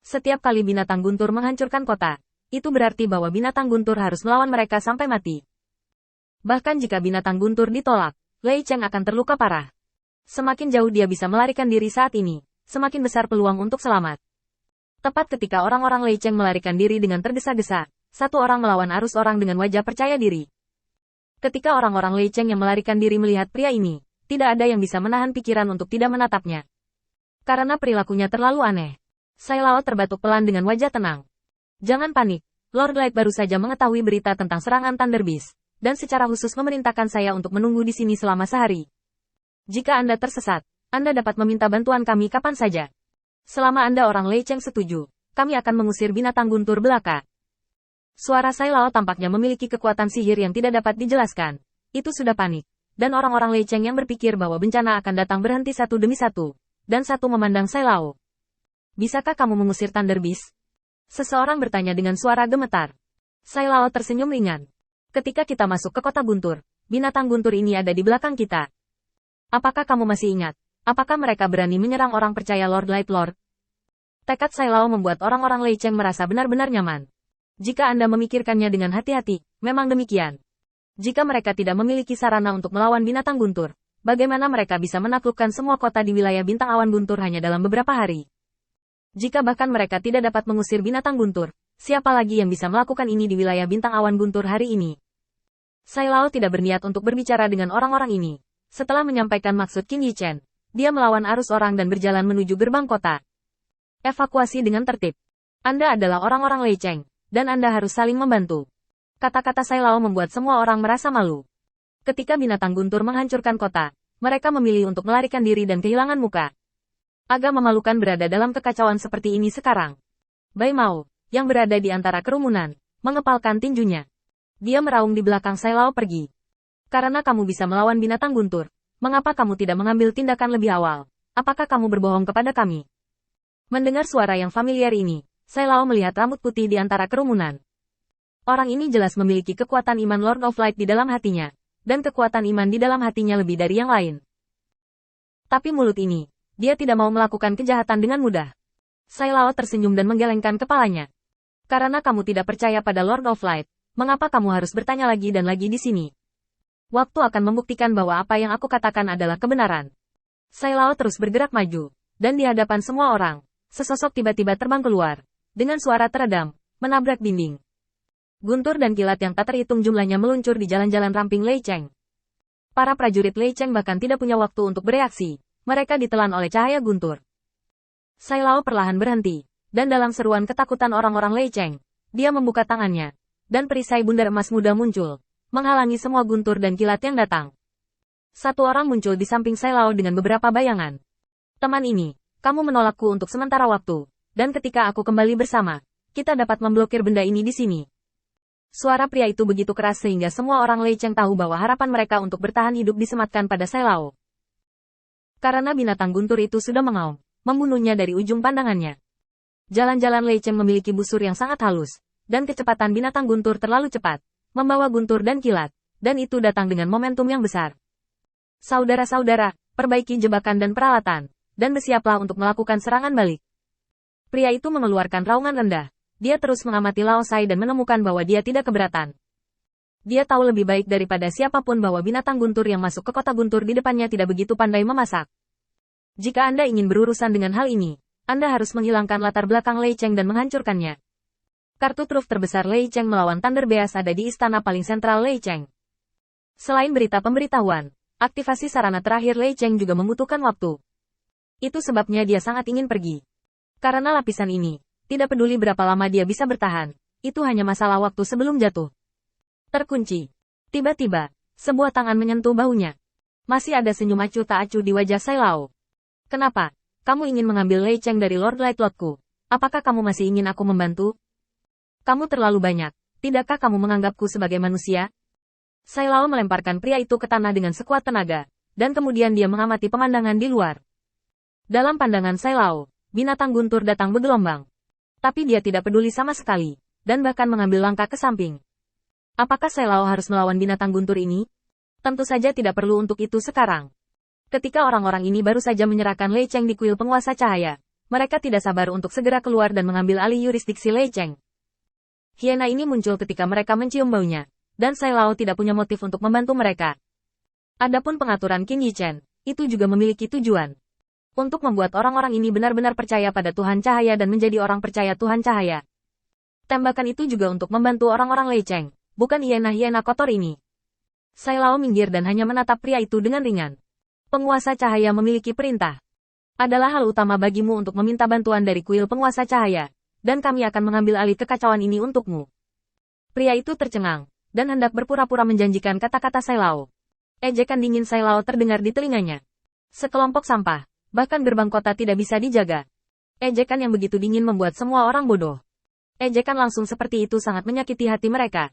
Setiap kali binatang guntur menghancurkan kota, itu berarti bahwa binatang guntur harus melawan mereka sampai mati. Bahkan jika binatang guntur ditolak, Lei Cheng akan terluka parah. Semakin jauh dia bisa melarikan diri saat ini, semakin besar peluang untuk selamat. Tepat ketika orang-orang Lei Cheng melarikan diri dengan tergesa-gesa, satu orang melawan arus orang dengan wajah percaya diri. Ketika orang-orang Lei Cheng yang melarikan diri melihat pria ini, tidak ada yang bisa menahan pikiran untuk tidak menatapnya. Karena perilakunya terlalu aneh. Sai Lao terbatuk pelan dengan wajah tenang. Jangan panik, Lord Light baru saja mengetahui berita tentang serangan Thunder Beast, dan secara khusus memerintahkan saya untuk menunggu di sini selama sehari. Jika Anda tersesat, Anda dapat meminta bantuan kami kapan saja. Selama Anda orang Lei Cheng setuju, kami akan mengusir binatang guntur belaka. Suara Sai Lao tampaknya memiliki kekuatan sihir yang tidak dapat dijelaskan. Itu sudah panik. Dan orang-orang Lei Cheng yang berpikir bahwa bencana akan datang berhenti satu demi satu. Dan satu memandang Sai Lao. Bisakah kamu mengusir Thunder Beast? Seseorang bertanya dengan suara gemetar. Sai Lao tersenyum ringan. Ketika kita masuk ke kota guntur, binatang guntur ini ada di belakang kita. Apakah kamu masih ingat? Apakah mereka berani menyerang orang percaya Lord Light Lord? Tekad Sai Lao membuat orang-orang Lei Cheng merasa benar-benar nyaman. Jika Anda memikirkannya dengan hati-hati, memang demikian. Jika mereka tidak memiliki sarana untuk melawan binatang guntur, bagaimana mereka bisa menaklukkan semua kota di wilayah bintang awan guntur hanya dalam beberapa hari? Jika bahkan mereka tidak dapat mengusir binatang guntur, siapa lagi yang bisa melakukan ini di wilayah bintang awan guntur hari ini? Sai Lao tidak berniat untuk berbicara dengan orang-orang ini. Setelah menyampaikan maksud Qin Yichen, dia melawan arus orang dan berjalan menuju gerbang kota. Evakuasi dengan tertib. Anda adalah orang-orang Lei Cheng, dan Anda harus saling membantu. Kata-kata Sai Lao membuat semua orang merasa malu. Ketika binatang guntur menghancurkan kota, mereka memilih untuk melarikan diri dan kehilangan muka. Agak memalukan berada dalam kekacauan seperti ini sekarang. Bai Mao, yang berada di antara kerumunan, mengepalkan tinjunya. Dia meraung di belakang Sai Lao pergi. Karena kamu bisa melawan binatang guntur, mengapa kamu tidak mengambil tindakan lebih awal? Apakah kamu berbohong kepada kami? Mendengar suara yang familiar ini, Sai Lao melihat rambut putih di antara kerumunan. Orang ini jelas memiliki kekuatan iman Lord of Light di dalam hatinya, dan kekuatan iman di dalam hatinya lebih dari yang lain. Tapi mulut ini, dia tidak mau melakukan kejahatan dengan mudah. Sai Lao tersenyum dan menggelengkan kepalanya. Karena kamu tidak percaya pada Lord of Light, mengapa kamu harus bertanya lagi dan lagi di sini? Waktu akan membuktikan bahwa apa yang aku katakan adalah kebenaran. Sai Lao terus bergerak maju, dan di hadapan semua orang, sesosok tiba-tiba terbang keluar. Dengan suara teredam, menabrak dinding. Guntur dan kilat yang tak terhitung jumlahnya meluncur di jalan-jalan ramping Lei Cheng. Para prajurit Lei Cheng bahkan tidak punya waktu untuk bereaksi. Mereka ditelan oleh cahaya guntur. Sai Lao perlahan berhenti, dan dalam seruan ketakutan orang-orang Lei Cheng, dia membuka tangannya, dan perisai bundar emas muda muncul, menghalangi semua guntur dan kilat yang datang. Satu orang muncul di samping Sai Lao dengan beberapa bayangan. Teman ini, kamu menolakku untuk sementara waktu. Dan ketika aku kembali bersama, kita dapat memblokir benda ini di sini. Suara pria itu begitu keras sehingga semua orang Lei Cheng tahu bahwa harapan mereka untuk bertahan hidup disematkan pada Sai Lao. Karena binatang guntur itu sudah mengaum, membunuhnya dari ujung pandangannya. Jalan-jalan Lei Cheng memiliki busur yang sangat halus, dan kecepatan binatang guntur terlalu cepat, membawa guntur dan kilat, dan itu datang dengan momentum yang besar. Saudara-saudara, perbaiki jebakan dan peralatan, dan bersiaplah untuk melakukan serangan balik. Pria itu mengeluarkan raungan rendah. Dia terus mengamati Lao Sai dan menemukan bahwa dia tidak keberatan. Dia tahu lebih baik daripada siapapun bahwa binatang guntur yang masuk ke kota guntur di depannya tidak begitu pandai memasak. Jika Anda ingin berurusan dengan hal ini, Anda harus menghilangkan latar belakang Lei Cheng dan menghancurkannya. Kartu truf terbesar Lei Cheng melawan Thunder Beast ada di istana paling sentral Lei Cheng. Selain berita pemberitahuan, aktivasi sarana terakhir Lei Cheng juga membutuhkan waktu. Itu sebabnya dia sangat ingin pergi. Karena lapisan ini, tidak peduli berapa lama dia bisa bertahan, itu hanya masalah waktu sebelum jatuh. Terkunci. Tiba-tiba, sebuah tangan menyentuh bahunya. Masih ada senyum acuh tak acuh di wajah Sai Lao. Kenapa? Kamu ingin mengambil Lei Cheng dari Lord Light Lordku? Apakah kamu masih ingin aku membantu? Kamu terlalu banyak. Tidakkah kamu menganggapku sebagai manusia? Sai Lao melemparkan pria itu ke tanah dengan sekuat tenaga, dan kemudian dia mengamati pemandangan di luar. Dalam pandangan Sai Lao, binatang guntur datang bergelombang. Tapi dia tidak peduli sama sekali, dan bahkan mengambil langkah ke samping. Apakah Sai Lao harus melawan binatang guntur ini? Tentu saja tidak perlu untuk itu sekarang. Ketika orang-orang ini baru saja menyerahkan Lei Cheng di kuil penguasa cahaya, mereka tidak sabar untuk segera keluar dan mengambil alih yurisdiksi Lei Cheng. Hiena ini muncul ketika mereka mencium baunya, dan Sai Lao tidak punya motif untuk membantu mereka. Adapun pengaturan Qin Yichen, itu juga memiliki tujuan. Untuk membuat orang-orang ini benar-benar percaya pada Tuhan Cahaya dan menjadi orang percaya Tuhan Cahaya. Tembakan itu juga untuk membantu orang-orang Lei Cheng, bukan hiena-hiena kotor ini. Sai Lao minggir dan hanya menatap pria itu dengan ringan. Penguasa cahaya memiliki perintah. Adalah hal utama bagimu untuk meminta bantuan dari kuil penguasa cahaya, dan kami akan mengambil alih kekacauan ini untukmu. Pria itu tercengang, dan hendak berpura-pura menjanjikan kata-kata Sai Lao. Ejekan dingin Sai Lao terdengar di telinganya. Sekelompok sampah, bahkan gerbang kota tidak bisa dijaga. Ejekan yang begitu dingin membuat semua orang bodoh. Ejekan langsung seperti itu sangat menyakiti hati mereka.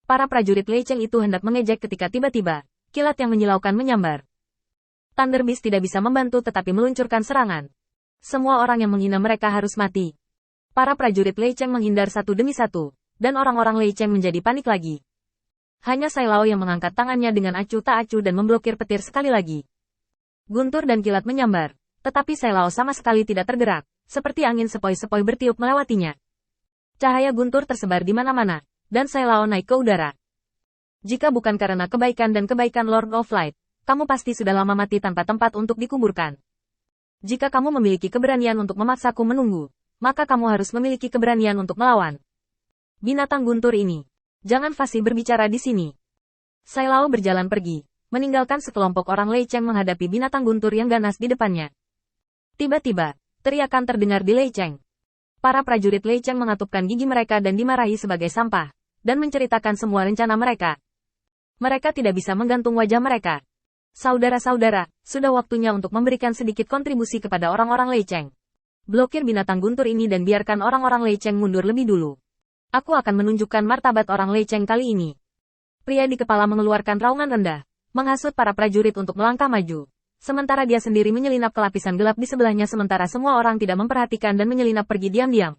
Para prajurit Lei Cheng itu hendak mengejek ketika tiba-tiba, kilat yang menyilaukan menyambar. Thunder Beast tidak bisa membantu tetapi meluncurkan serangan. Semua orang yang menghina mereka harus mati. Para prajurit Lei Cheng menghindar satu demi satu, dan orang-orang Lei Cheng menjadi panik lagi. Hanya Sai Lao yang mengangkat tangannya dengan acuh tak acuh dan memblokir petir sekali lagi. Guntur dan kilat menyambar, tetapi Sai Lao sama sekali tidak tergerak, seperti angin sepoi-sepoi bertiup melewatinya. Cahaya guntur tersebar di mana-mana, dan Sai Lao naik ke udara. Jika bukan karena kebaikan dan kebaikan Lord of Light, kamu pasti sudah lama mati tanpa tempat untuk dikuburkan. Jika kamu memiliki keberanian untuk memaksaku menunggu, maka kamu harus memiliki keberanian untuk melawan. Binatang guntur ini. Jangan fasih berbicara di sini. Sai Lao berjalan pergi, meninggalkan sekelompok orang Lei Cheng menghadapi binatang guntur yang ganas di depannya. Tiba-tiba, teriakan terdengar di Lei Cheng. Para prajurit Lei Cheng mengatupkan gigi mereka dan dimarahi sebagai sampah, dan menceritakan semua rencana mereka. Mereka tidak bisa menggantung wajah mereka. Saudara-saudara, sudah waktunya untuk memberikan sedikit kontribusi kepada orang-orang Lei Cheng. Blokir binatang guntur ini dan biarkan orang-orang Lei Cheng mundur lebih dulu. Aku akan menunjukkan martabat orang Lei Cheng kali ini. Pria di kepala mengeluarkan raungan rendah, menghasut para prajurit untuk melangkah maju. Sementara dia sendiri menyelinap ke lapisan gelap di sebelahnya sementara semua orang tidak memperhatikan dan menyelinap pergi diam-diam.